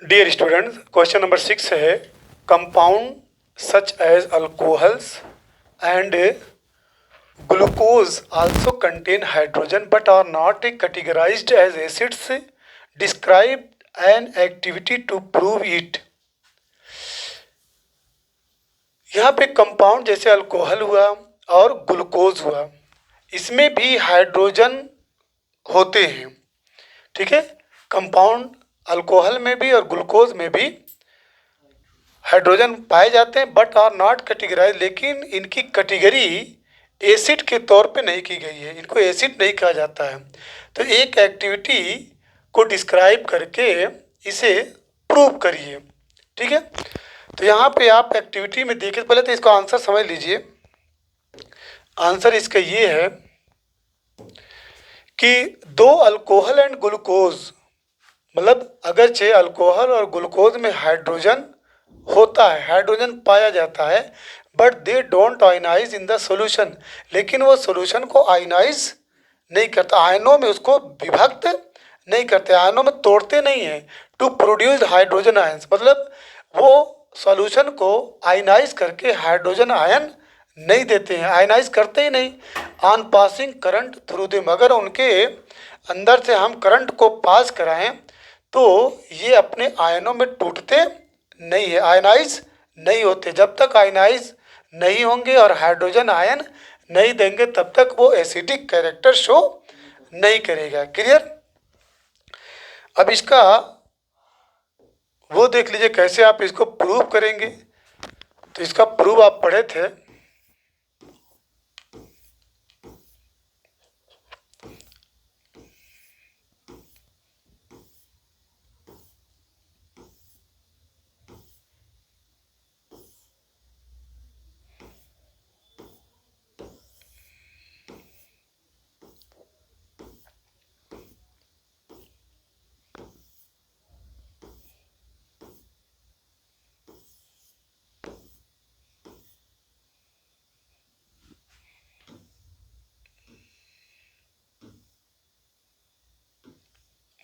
Dear students, question number 6 है compound such as alcohols and glucose also contain hydrogen but are not categorised as acids. Describe an activity to prove it. यहाँ पे compound जैसे alcohol हुआ और glucose हुआ, इसमें भी hydrogen होते हैं। ठीक है, कंपाउंड अल्कोहल में भी और ग्लूकोज में भी हाइड्रोजन पाए जाते हैं बट आर नॉट कैटेगराइज, लेकिन इनकी कैटेगरी एसिड के तौर पे नहीं की गई है, इनको एसिड नहीं कहा जाता है। तो एक एक्टिविटी को डिस्क्राइब करके इसे प्रूव करिए। ठीक है, तो यहाँ पे आप एक्टिविटी में देखिए, पहले तो इसका आंसर समझ लीजिए। आंसर इसका ये है कि दो अल्कोहल एंड ग्लूकोज, मतलब अगरचे अल्कोहल और ग्लूकोज में हाइड्रोजन होता है, हाइड्रोजन पाया जाता है, but they don't ionise in the solution, लेकिन वो सॉल्यूशन को आयनाइज नहीं करता, आयनों में उसको विभक्त नहीं करते, आयनों में तोड़ते नहीं हैं। टू प्रोड्यूस हाइड्रोजन आयंस, मतलब वो सॉल्यूशन को आयनाइज करके हाइड्रोजन आयन नहीं देते हैं, आयनाइज करते ही नहीं। On passing current through them, अगर उनके अंदर से हम करंट को पास कराएं तो ये अपने आयनों में टूटते नहीं है, आयनाइज नहीं होते। जब तक आयनाइज नहीं होंगे और हाइड्रोजन आयन नहीं देंगे तब तक वो एसिडिक कैरेक्टर शो नहीं करेगा। क्लियर? अब इसका वो देख लीजिए कैसे आप इसको प्रूव करेंगे। तो इसका प्रूव आप पढ़े थे,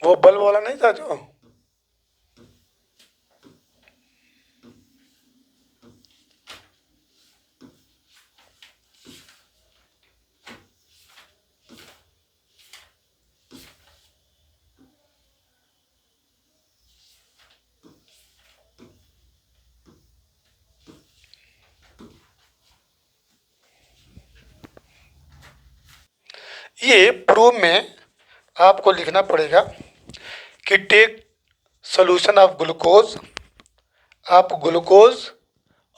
वो बल्ब वाला नहीं था जो, ये प्रूव में आपको लिखना पड़ेगा कि टेक सोल्यूशन ऑफ ग्लूकोज। आप ग्लूकोज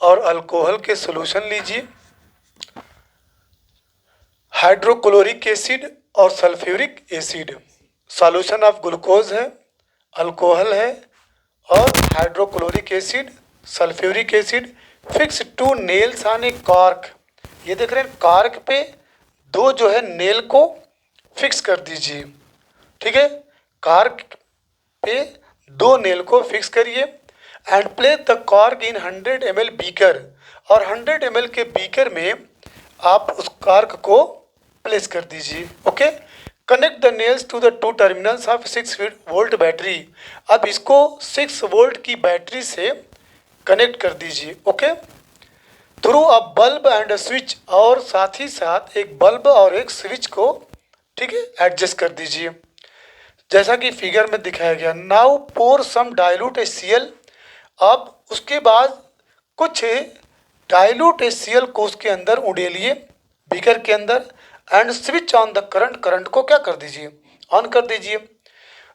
और अल्कोहल के सोल्यूशन लीजिए, हाइड्रोक्लोरिक एसिड और sulphuric acid. Solution of glucose है, अल्कोहल है और hydrochloric acid, sulphuric acid. Fix two nails on a cork, ये देख रहे हैं कॉर्क पे दो जो है नेल को फिक्स कर दीजिए। ठीक है, कॉर्क पे दो नेल को फिक्स करिए। And place the cork in 100 ml beaker, और 100 ml के बीकर में आप उस कॉर्क को प्लेस कर दीजिए। Okay, connect the nails to the two terminals of 6 volt battery. अब इसको 6 वोल्ट की बैटरी से कनेक्ट कर दीजिए। Okay, through a bulb and a switch, और साथ ही साथ एक बल्ब और एक स्विच को, ठीक है, एडजस्ट कर दीजिए जैसा कि फिगर में दिखाया गया। नाउ पोर सम डाइल्यूट HCl, अब उसके बाद कुछ डाइल्यूट HCl को उसके अंदर उड़ेलिए बीकर के अंदर, and switch on the current, current को क्या कर दीजिए, ऑन कर दीजिए।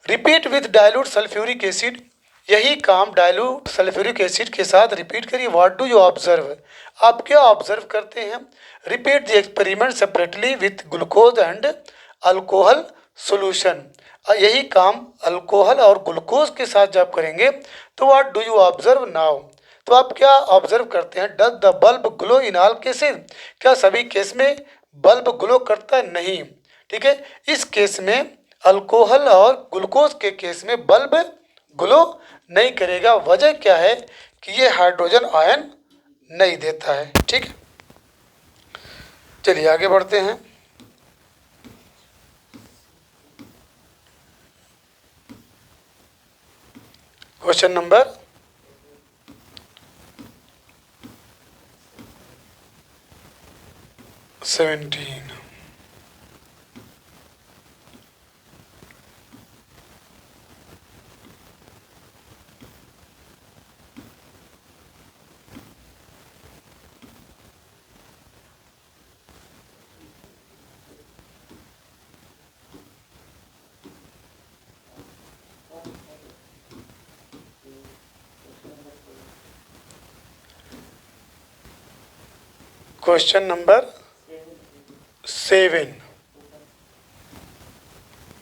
Repeat with dilute sulphuric acid, यही काम डाइल्यूट सल्फ्यूरिक एसिड के साथ रिपीट करिए। व्हाट डू यू ऑब्जर्व, आप क्या ऑब्जर्व करते हैं। Repeat the experiment separately with glucose and alcohol solution, यही काम अल्कोहल और ग्लूकोज के साथ जब करेंगे तो what do you observe now, तो आप क्या ऑब्जर्व करते हैं। Does the bulb glow in all cases, क्या सभी केस में बल्ब ग्लो करता है, नहीं। ठीक है, इस केस में अल्कोहल और ग्लूकोज के केस में बल्ब ग्लो नहीं करेगा। वजह क्या है कि ये हाइड्रोजन आयन नहीं देता है। ठीक है, चलिए आगे बढ़ते हैं। Question number 17। Question number 7।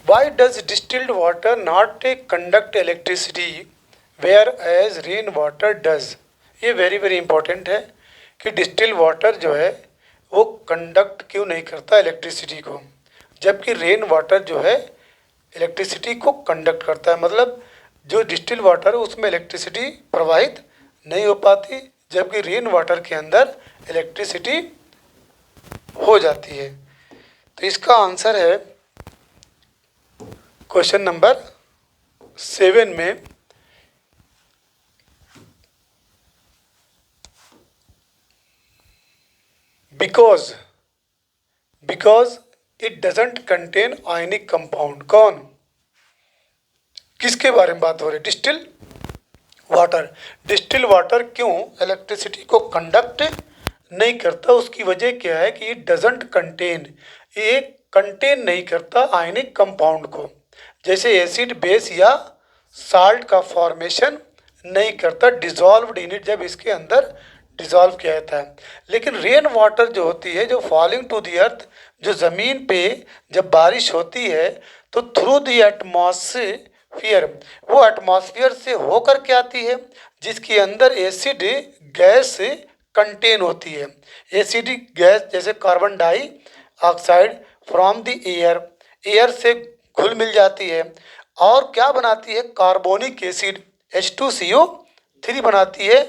Why does distilled water not conduct electricity whereas rain water does? ये वेरी वेरी इंपॉर्टेंट है कि डिस्टिल वाटर जो है वो कंडक्ट क्यों नहीं करता इलेक्ट्रिसिटी को, जबकि रेन वाटर जो है इलेक्ट्रिसिटी को कंडक्ट करता है। मतलब जो डिस्टिल वाटर है उसमें इलेक्ट्रिसिटी प्रवाहित नहीं हो पाती, जबकि रेन वाटर के अंदर इलेक्ट्रिसिटी हो जाती है। तो इसका आंसर है क्वेश्चन नंबर 7 में because it doesn't contain ionic compound. कौन, किसके बारे में बात हो रही है? Distil water. डिस्टिल वाटर क्यों इलेक्ट्रिसिटी को कंडक्ट नहीं करता? उसकी वजह क्या है कि इट डजंट कंटेन, ये कंटेन नहीं करता आयनिक कंपाउंड को, जैसे एसिड बेस या साल्ट का फॉर्मेशन नहीं करता डिजॉल्व्ड इन इट, जब इसके अंदर डिजॉल्व किया जाता है। लेकिन रेन वाटर जो होती है, जो फॉलिंग टू द अर्थ, जो ज़मीन पे जब बारिश होती है तो थ्रू द एटमॉस्फेयर, वो एटमॉस्फेयर से होकर के आती है, जिसके अंदर एसिड गैस कंटेन होती है। एसिडिक गैस जैसे carbon dioxide from the air से घुल मिल जाती है और क्या बनाती है? कार्बोनिक एसिड H2CO3 बनाती है।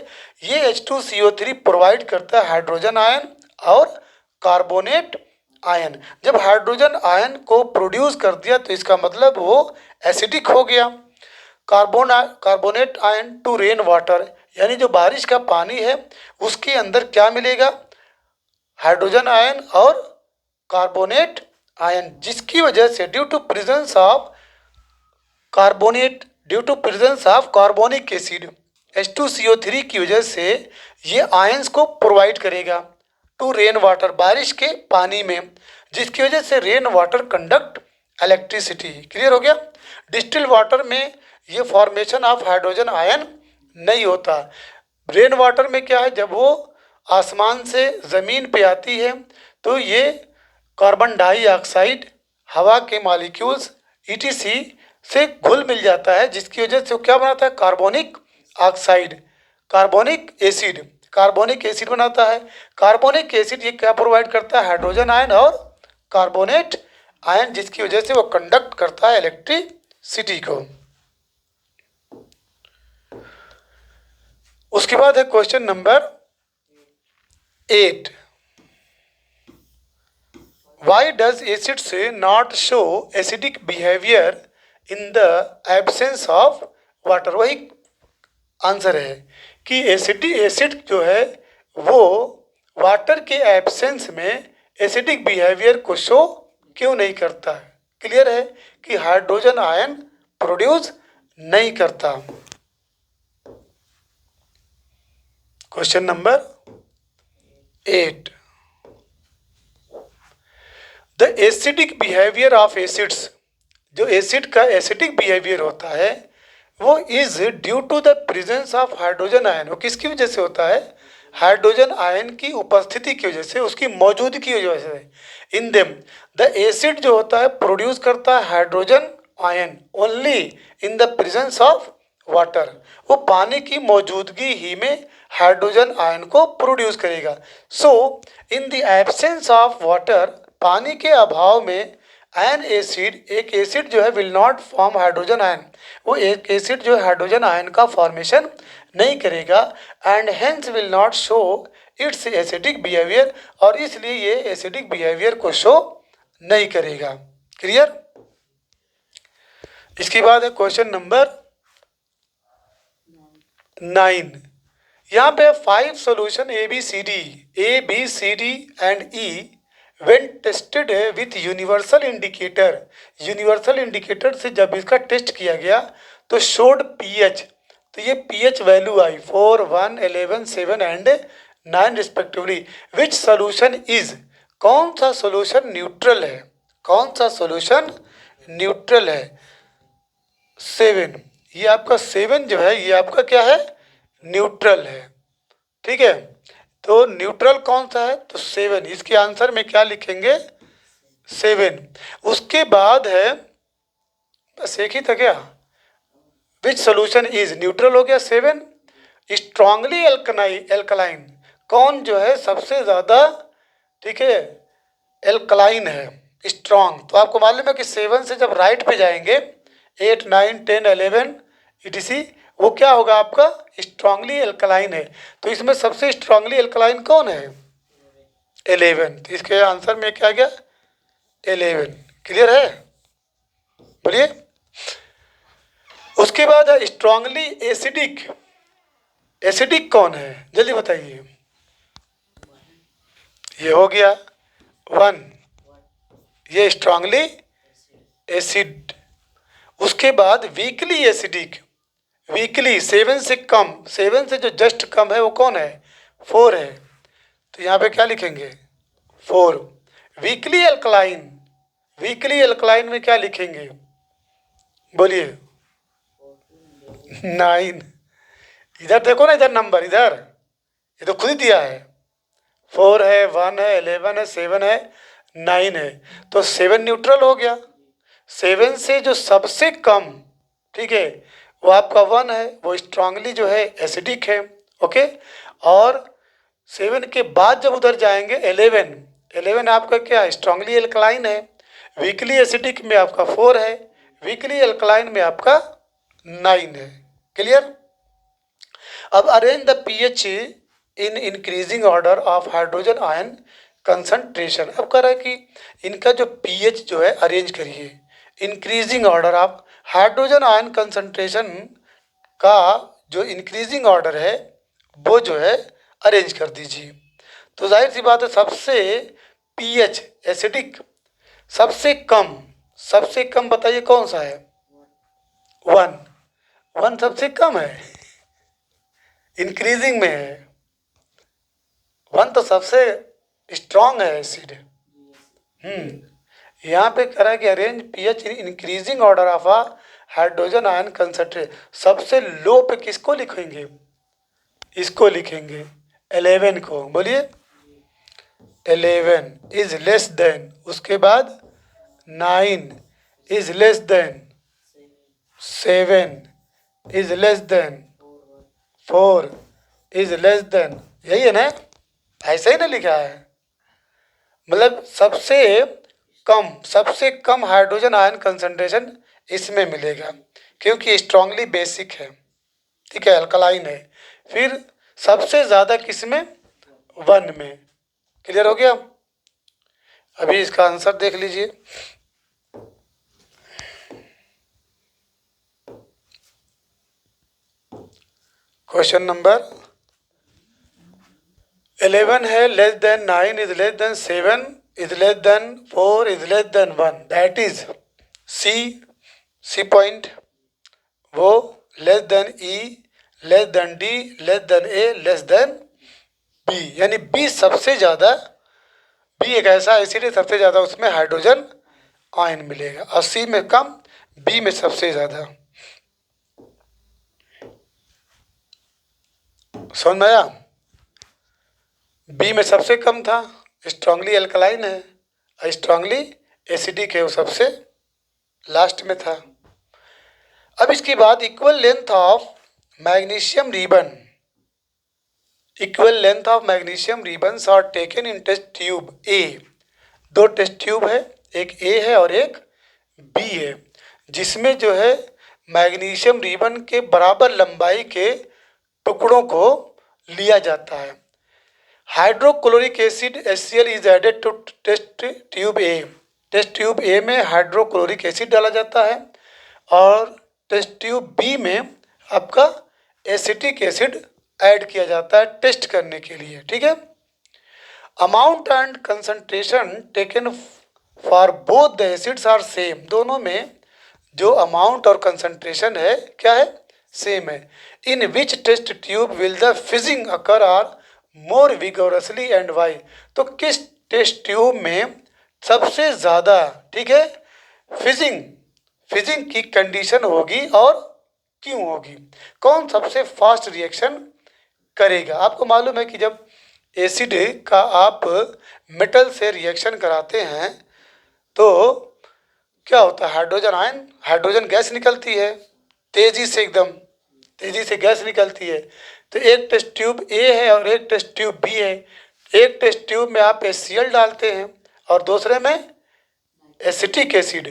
ये H2CO3 प्रोवाइड करता है हाइड्रोजन आयन और कार्बोनेट आयन। जब हाइड्रोजन आयन को प्रोड्यूस कर दिया तो इसका मतलब वो एसिडिक हो गया। Carbonate ion to rain water, यानी जो बारिश का पानी है उसके अंदर क्या मिलेगा? हाइड्रोजन आयन और कार्बोनेट आयन, जिसकी वजह से due to presence of carbonic acid H2CO3 की वजह से ये आयंस को प्रोवाइड करेगा टू रेन वाटर, बारिश के पानी में, जिसकी वजह से rain water conduct electricity. Clear हो गया? डिस्टिल वाटर में ये फॉर्मेशन ऑफ हाइड्रोजन आयन नहीं होता। रेन वाटर में क्या है, जब वो आसमान से ज़मीन पे आती है तो ये कार्बन डाइऑक्साइड, हवा के मॉलिक्यूल्स ETC से घुल मिल जाता है, जिसकी वजह से वो क्या बनाता है? कार्बोनिक ऑक्साइड, कार्बोनिक एसिड बनाता है। कार्बोनिक एसिड ये क्या प्रोवाइड करता है? हाइड्रोजन आयन और कार्बोनेट आयन, जिसकी वजह से वो कंडक्ट करता है इलेक्ट्रिसिटी को। उसके बाद है question number 8। Why does acids not show acidic behaviour in the absence of water? वही आंसर है कि एसिड जो है वो वाटर के एब्सेंस में एसिडिक बिहेवियर को शो क्यों नहीं करता है? क्लियर है कि हाइड्रोजन आयन प्रोड्यूस नहीं करता। Question number 8। The acidic behaviour of acids, जो एसिड का एसिडिक बिहेवियर होता है वो is due to the presence of hydrogen ion. वो किसकी वजह से होता है? हाइड्रोजन आयन की उपस्थिति की वजह से, उसकी मौजूदगी की वजह से। इन देम द एसिड जो होता है प्रोड्यूस करता है hydrogen ion only in the presence of water. वो पानी की मौजूदगी ही में हाइड्रोजन आयन को प्रोड्यूस करेगा। So in the absence of water, पानी के अभाव में एन एसिड, एक एसिड जो है will not form hydrogen ion, वो एक एसिड जो है हाइड्रोजन आयन का फॉर्मेशन नहीं करेगा and hence will not show it's acidic behaviour, और इसलिए ये एसिडिक बिहेवियर को शो नहीं करेगा। क्लियर? इसके बाद है क्वेश्चन नंबर 9। यहाँ पे 5 solution A B C D and E when tested with universal indicator, universal indicator से जब इसका टेस्ट किया गया तो शोड pH, तो ये pH value I 4, 1, 11, 7 and 9 respectively. Which solution is, कौन सा सोल्यूशन न्यूट्रल है, कौन सा सोल्यूशन न्यूट्रल है? 7, ये आपका 7 जो है ये आपका क्या है, न्यूट्रल है। ठीक है, तो न्यूट्रल कौन सा है, तो 7। इसके आंसर में क्या लिखेंगे, 7। उसके बाद है, बस एक ही था क्या, विच सोल्यूशन इज, न्यूट्रल हो गया 7। स्ट्रांगली एल्कलाइन, कौन जो है सबसे ज़्यादा, ठीक है, एल्कलाइन है, स्ट्रांग। तो आपको मालूम है कि 7 से जब राइट पे जाएंगे 8, 9, 10, 11 etc, वो क्या होगा आपका, स्ट्रांगली एल्कलाइन है। तो इसमें सबसे स्ट्रांगली एल्कलाइन कौन है, 11। तो इसके आंसर में क्या गया, 11। क्लियर है, बोलिए। उसके बाद है स्ट्रांगली एसिडिक, एसिडिक कौन है, जल्दी बताइए। ये हो गया 1, ये स्ट्रांगली एसिड। उसके बाद वीकली एसिडिक, वीकली 7 से कम, 7 से जो जस्ट कम है वो कौन है, 4 है। तो यहाँ पे क्या लिखेंगे, 4। वीकली एल्कलाइन, वीकली एल्कलाइन में क्या लिखेंगे, बोलिए, 9। इधर देखो ना, इधर नंबर, इधर ये तो खुद ही दिया है, 4 है, 1 है, 11 है, 7 है, 9 है। तो 7 न्यूट्रल हो गया। 7 से जो सबसे कम, ठीक है, वो आपका 1 है, वो स्ट्रांगली जो है एसिडिक है। ओके, और 7 के बाद जब उधर जाएंगे 11, 11 आपका क्या, स्ट्रांगली एल्कलाइन है। वीकली एसिडिक में आपका 4 है, वीकली एल्कलाइन में आपका 9 है। क्लियर। अब arrange the pH in increasing order of hydrogen ion concentration. अब कह रहा है कि इनका जो पीएच जो है अरेंज करिए, increasing order of hydrogen ion concentration का जो इंक्रीजिंग ऑर्डर है वो जो है अरेंज कर दीजिए। तो जाहिर सी बात है, सबसे पीएच एसिडिक सबसे कम बताइए कौन सा है, 1 सबसे कम है, इंक्रीजिंग में है। 1 तो सबसे स्ट्रांग है एसिड। यहाँ पे कह रहा है कि arrange pH increasing order of a hydrogen ion concentrate. सबसे लो पे किसको लिखेंगे, इसको लिखेंगे 11 को। बोलिए, 11 इज लेस देन, उसके बाद 9 is less than, 7 is less than, 4 is less then. यही है ना, ऐसा ही ना लिखा है, मतलब सबसे कम हाइड्रोजन आयन कंसंट्रेशन इसमें मिलेगा क्योंकि स्ट्रांगली बेसिक है, ठीक है, अल्कलाइन है। फिर सबसे ज़्यादा किसमें, 1 में। क्लियर हो गया। अभी इसका आंसर देख लीजिए। क्वेश्चन नंबर 11 है, less than 9 is less than 7 is less than 4 is less than 1, that is C point, वो less than E, less than D, less than A, less than B. यानी B सबसे ज़्यादा, B एक ऐसा acid है सबसे ज़्यादा उसमें हाइड्रोजन आयन मिलेगा, और सी में कम, बी में सबसे ज़्यादा। समझ में आया। बी में सबसे कम था, स्ट्रांगली एल्कलाइन है, स्ट्रांगली एसिडिक है, वो सबसे लास्ट में था। अब इसके बाद equal length of magnesium ribbon, equal length of magnesium ribbons are taken in test tube A. 2 test tube है, एक ए है और एक बी है, जिसमें जो है मैग्नीशियम रिबन के बराबर लंबाई के टुकड़ों को लिया जाता है। Hydrochloric acid HCl is added to test tube A. Test tube A में हाइड्रोक्लोरिक एसिड डाला जाता है और टेस्ट ट्यूब बी में आपका एसिटिक एसिड ऐड किया जाता है टेस्ट करने के लिए, ठीक है। Amount and concentration taken for both the acids are same, दोनों में जो अमाउंट और कंसंट्रेशन है क्या है, सेम है। In which test tube will the fizzing occur are more vigorously and why, तो किस टेस्ट ट्यूब में सबसे ज़्यादा, ठीक है, फिजिंग फिजिंग की कंडीशन होगी और क्यों होगी, कौन सबसे फास्ट रिएक्शन करेगा। आपको मालूम है कि जब एसिड का आप मेटल से रिएक्शन कराते हैं तो क्या होता है, हाइड्रोजन आयन, हाइड्रोजन गैस निकलती है तेज़ी से, एकदम तेज़ी से गैस निकलती है। तो एक टेस्ट ट्यूब ए है और एक टेस्ट ट्यूब बी है। एक टेस्ट ट्यूब में आप HCl डालते हैं और दूसरे में एसिटिक एसिड।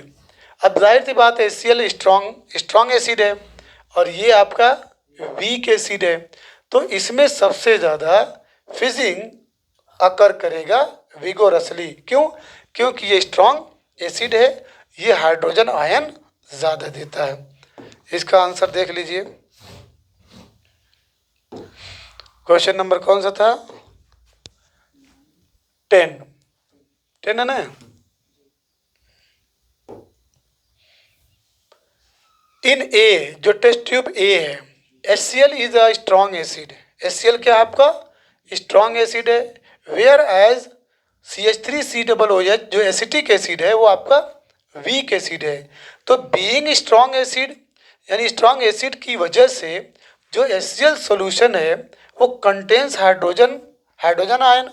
अब जाहिर सी बात है HCl स्ट्रॉन्ग एसिड है और ये आपका वीक एसिड है, तो इसमें सबसे ज़्यादा फिजिंग अकर करेगा विगोरसली। क्यों? क्योंकि ये स्ट्रॉन्ग एसिड है, ये हाइड्रोजन आयन ज़्यादा देता है। इसका आंसर देख लीजिए। क्वेश्चन नंबर कौन सा था? 10 है ना। इन ए, जो टेस्ट ट्यूब ए है, HCl is a strong acid. HCl क्या आपका स्ट्रॉन्ग एसिड है, वेयर एज CH3COOH जो एसिटिक एसिड है वो आपका वीक एसिड है। तो बीइंग स्ट्रॉन्ग एसिड, यानी स्ट्रॉन्ग एसिड की वजह से जो HCl सॉल्यूशन है वो contains hydrogen ion,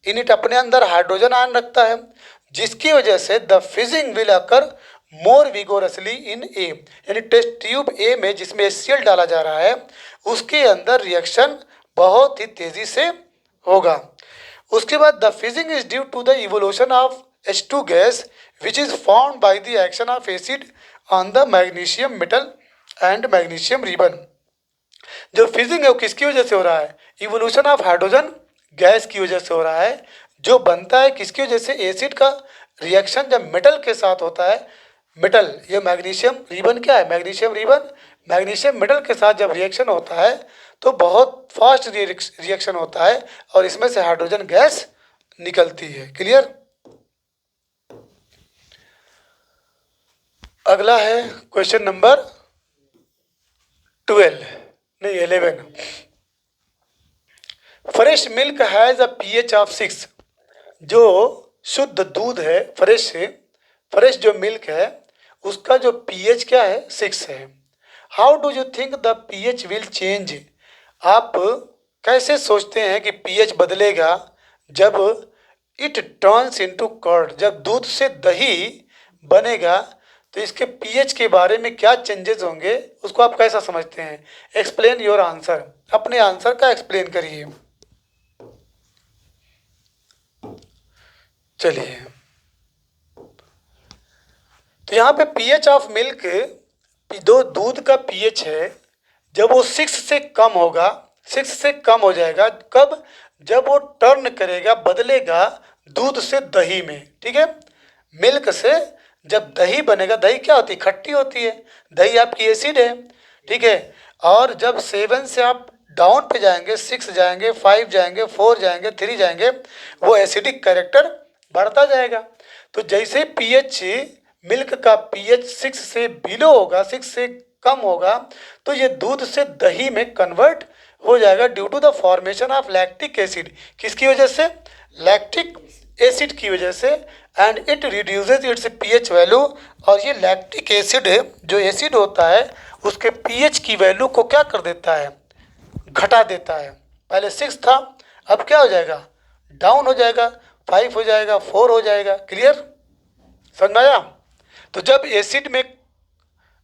in it अपने अंदर हाइड्रोजन आयन रखता है, जिसकी वजह से the fizzing will occur more vigorously in A, यानी टेस्ट ट्यूब ए में जिसमें HCl डाला जा रहा है उसके अंदर रिएक्शन बहुत ही तेज़ी से होगा। उसके बाद the fizzing is due to the evolution of H2 gas which is formed by the action of acid on the magnesium metal and magnesium ribbon. जो फिजिंग है वो किसकी वजह से हो रहा है? इवोल्यूशन ऑफ हाइड्रोजन गैस की वजह से हो रहा है, जो बनता है किसकी वजह से? एसिड का रिएक्शन जब मेटल के साथ होता है, मेटल, ये मैग्नीशियम रिबन क्या है? मैग्नीशियम रिबन, मैग्नीशियम मेटल के साथ जब रिएक्शन होता है तो बहुत फास्ट रिएक्शन होता है और इसमें से हाइड्रोजन गैस निकलती है। क्लियर? अगला है question number 11। Fresh milk has a pH of 6। जो शुद्ध दूध है, फ्रेश जो मिल्क है उसका जो pH क्या है? 6 है। How do you think the pH will change? आप कैसे सोचते हैं कि pH बदलेगा जब इट टर्न्स इनटू कर्ड, जब दूध से दही बनेगा तो इसके pH के बारे में क्या चेंजेस होंगे, उसको आप कैसा समझते हैं? एक्सप्लेन योर आंसर, अपने आंसर का एक्सप्लेन करिए। चलिए, तो यहाँ पे pH ऑफ मिल्क, दो दूध का pH है, जब वो 6 से कम होगा, 6 से कम हो जाएगा कब? जब वो टर्न करेगा, बदलेगा दूध से दही में, ठीक है। मिल्क से जब दही बनेगा, दही क्या होती है? खट्टी होती है, दही आपकी एसिड है, ठीक है। और जब 7 से आप डाउन पे जाएंगे, 6 जाएंगे, 5 जाएंगे, 4 जाएंगे, 3 जाएंगे, वो एसिडिक कैरेक्टर बढ़ता जाएगा। तो जैसे pH, मिल्क का pH 6 से बिलो होगा, 6 से कम होगा, तो ये दूध से दही में कन्वर्ट हो जाएगा due to the formation of lactic acid. किसकी वजह से? लैक्टिक एसिड की वजह से। And it reduces its pH value, और ये लैक्टिक एसिड जो एसिड होता है उसके pH की वैल्यू को क्या कर देता है? घटा देता है। पहले 6 था, अब क्या हो जाएगा? डाउन हो जाएगा, 5 हो जाएगा, 4 हो जाएगा। क्लियर? समझ में आया? तो जब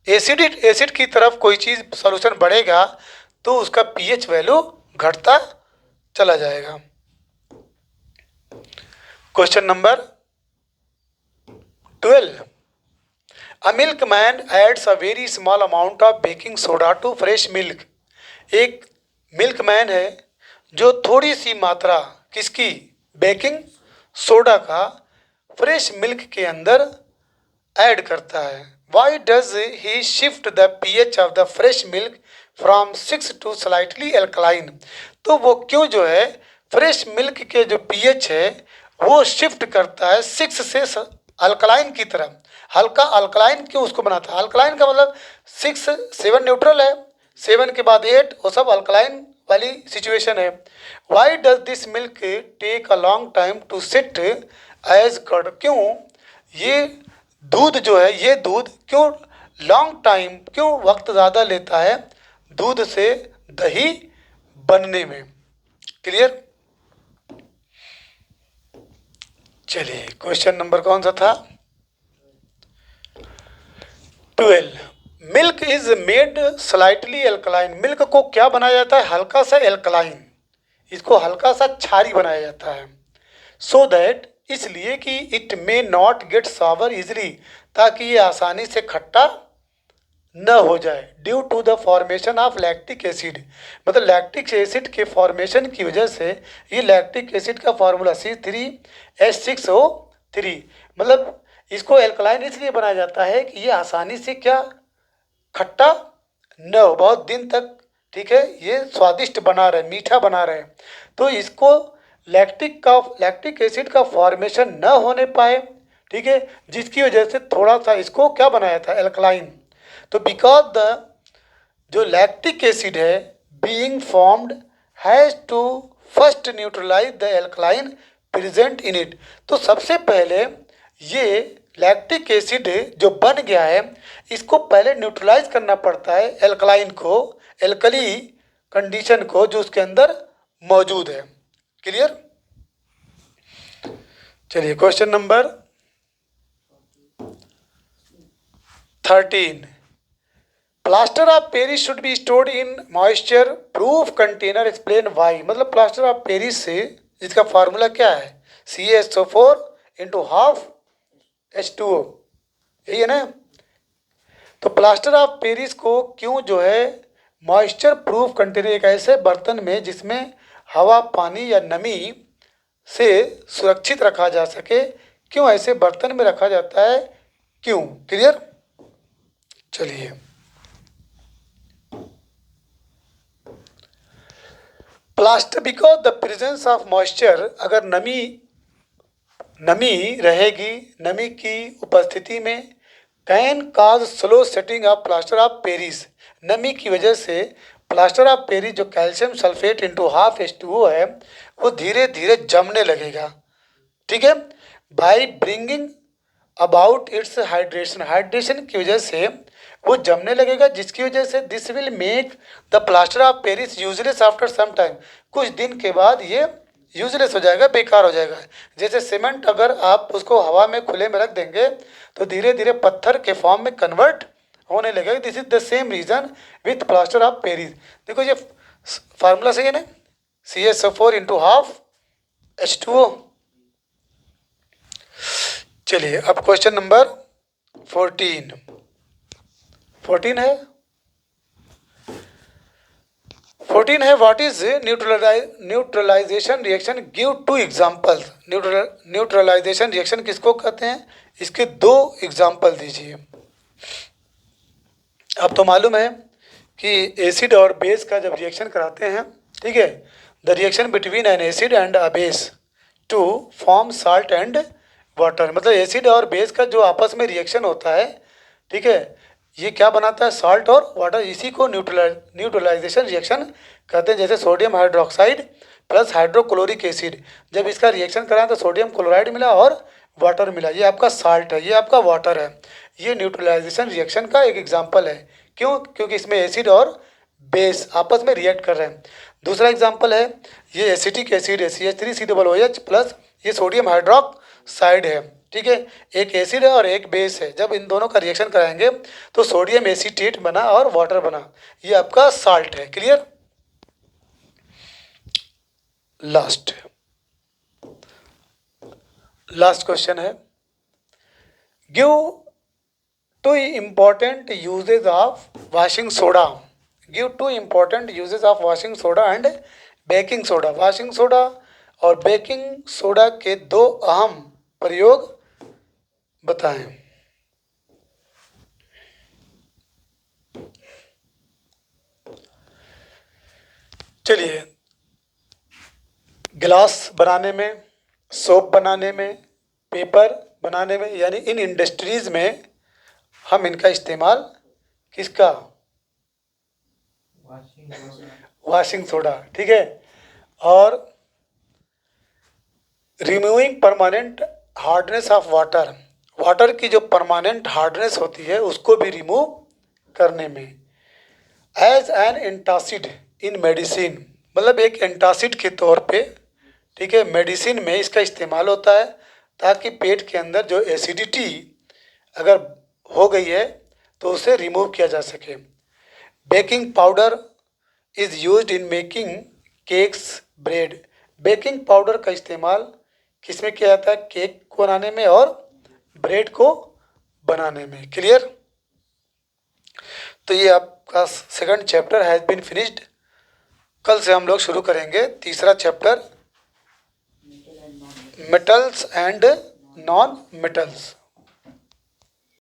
एसिड की तरफ कोई चीज़ सॉल्यूशन बढ़ेगा तो उसका pH वैल्यू घटता चला जाएगा। Question number 12। A milkman adds a very small amount of baking soda to fresh milk. एक मिल्कमैन है जो थोड़ी सी मात्रा किसकी? बेकिंग सोडा का फ्रेश मिल्क के अंदर ऐड करता है। Why does he shift the pH of the fresh milk from 6 to slightly alkaline. तो वो क्यों जो है फ्रेश मिल्क के जो पीएच है वो शिफ्ट करता है 6 से अल्कलाइन की तरफ। हल्का अल्कलाइन क्यों उसको बनाता है? अल्कलाइन का मतलब 6, 7 न्यूट्रल है, 7 के बाद 8 वो सब अल्कलाइन वाली सिचुएशन है। Why does this milk take a long time to set as curd? क्यों ये दूध जो है, ये दूध क्यों लॉन्ग टाइम, क्यों वक्त ज़्यादा लेता है दूध से दही बनने में? क्लियर? चलिए क्वेश्चन नंबर कौन सा था? 12। Milk is made slightly alkaline. Milk को क्या बनाया जाता है? हल्का सा एल्कलाइन, इसको हल्का सा क्षारी बनाया जाता है। सो दैट, इसलिए कि it may not get sour easily, ताकि ये आसानी से खट्टा न हो जाए। Due to the formation of lactic acid, मतलब लैक्टिक एसिड के फॉर्मेशन की वजह से, ये लैक्टिक एसिड का फार्मूला C3H6O3, मतलब इसको एल्कलाइन इसलिए बनाया जाता है कि ये आसानी से क्या खट्टा न हो, बहुत दिन तक, ठीक है, ये स्वादिष्ट बना रहे, मीठा बना रहे। तो इसको लैक्टिक एसिड का फॉर्मेशन न होने पाए, ठीक है, जिसकी वजह से थोड़ा सा इसको क्या बनाया था? एल्कलाइन। तो बिकॉज द जो लैक्टिक एसिड है being formed has to first neutralise the alkaline present in it. तो सबसे पहले ये लैक्टिक एसिड जो बन गया है इसको पहले न्यूट्रलाइज करना पड़ता है एल्कलाइन को, एल्कली कंडीशन को जो उसके अंदर मौजूद है। क्लियर? चलिए question number 13। Plaster of Paris should be stored in moisture proof container, explain why. मतलब प्लास्टर ऑफ पेरिस से जिसका फार्मूला क्या है? CaSO4 × ½ यही है ना? तो प्लास्टर ऑफ पेरिस को क्यों जो है मॉइस्चर प्रूफ कंटेनर, एक ऐसे बर्तन में जिसमें हवा, पानी या नमी से सुरक्षित रखा जा सके, क्यों ऐसे बर्तन में रखा जाता है? क्यों? क्लियर? चलिए plaster, because the presence of moisture, अगर नमी रहेगी, नमी की उपस्थिति में, can cause slow setting of plaster of Paris, नमी की वजह से प्लास्टर ऑफ पेरिस जो कैल्शियम सल्फेट × H2O है वो धीरे धीरे जमने लगेगा, ठीक है, by bringing about its hydration, hydration की वजह से वो जमने लगेगा, जिसकी वजह से this will make the plaster of Paris useless after some time, कुछ दिन के बाद ये यूजलेस हो जाएगा, बेकार हो जाएगा। जैसे सीमेंट अगर आप उसको हवा में खुले में रख देंगे तो धीरे धीरे पत्थर के फॉर्म में कन्वर्ट होने लगेगा। This is the same reason with plaster of Paris. देखो ये फार्मूला सही है ना, CaSO4 × H2O। चलिए अब क्वेश्चन नंबर 14 है। 14 है what is neutralisation reaction, give 2 examples. Neutralisation reaction किसको कहते हैं? इसके 2 एग्जाम्पल दीजिए। अब तो मालूम है कि एसिड और बेस का जब रिएक्शन कराते हैं, ठीक है, the reaction between an acid and a base to form salt and water, मतलब एसिड और बेस का जो आपस में रिएक्शन होता है, ठीक है, ये क्या बनाता है? साल्ट और वाटर। इसी को न्यूट्रलाइजेशन रिएक्शन कहते हैं। जैसे sodium hydroxide plus hydrochloric acid, जब इसका रिएक्शन कराएं तो सोडियम क्लोराइड मिला और वाटर मिला, ये आपका साल्ट है, ये आपका वाटर है। ये न्यूट्रलाइजेशन रिएक्शन का एक एग्जाम्पल है। क्यों? क्योंकि इसमें एसिड और बेस आपस में रिएक्ट कर रहे हैं। दूसरा एग्जाम्पल है ये एसिटिक एसिड है, CH3COOH प्लस ये सोडियम हाइड्रोक्साइड है, ठीक है, एक एसिड है और एक बेस है। जब इन दोनों का रिएक्शन कराएंगे तो सोडियम एसीटेट बना और वाटर बना, ये आपका साल्ट है। क्लियर? लास्ट क्वेश्चन है, give 2 important uses of washing soda. Give 2 important uses of washing soda and baking soda. Washing soda और बेकिंग सोडा के 2 अहम प्रयोग बताएं। चलिए, गिलास बनाने में, सोप बनाने में, पेपर बनाने में, यानी इन इंडस्ट्रीज़ में हम इनका इस्तेमाल किसका, वॉशिंग सोडा, ठीक है। और removing permanent hardness of water, water की जो परमानेंट हार्डनेस होती है उसको भी रिमूव करने में। As an antacid in medicine, मतलब एक एंटासिड के तौर पे, ठीक है, मेडिसिन में इसका इस्तेमाल होता है ताकि पेट के अंदर जो एसिडिटी अगर हो गई है तो उसे रिमूव किया जा सके। Baking powder is used in making cakes, bread, baking powder का इस्तेमाल किस में किया जाता है, केक को बनाने में और ब्रेड को बनाने में। क्लियर। तो ये आपका second chapter has been finished. कल से हम लोग शुरू करेंगे तीसरा chapter, metals and non metals.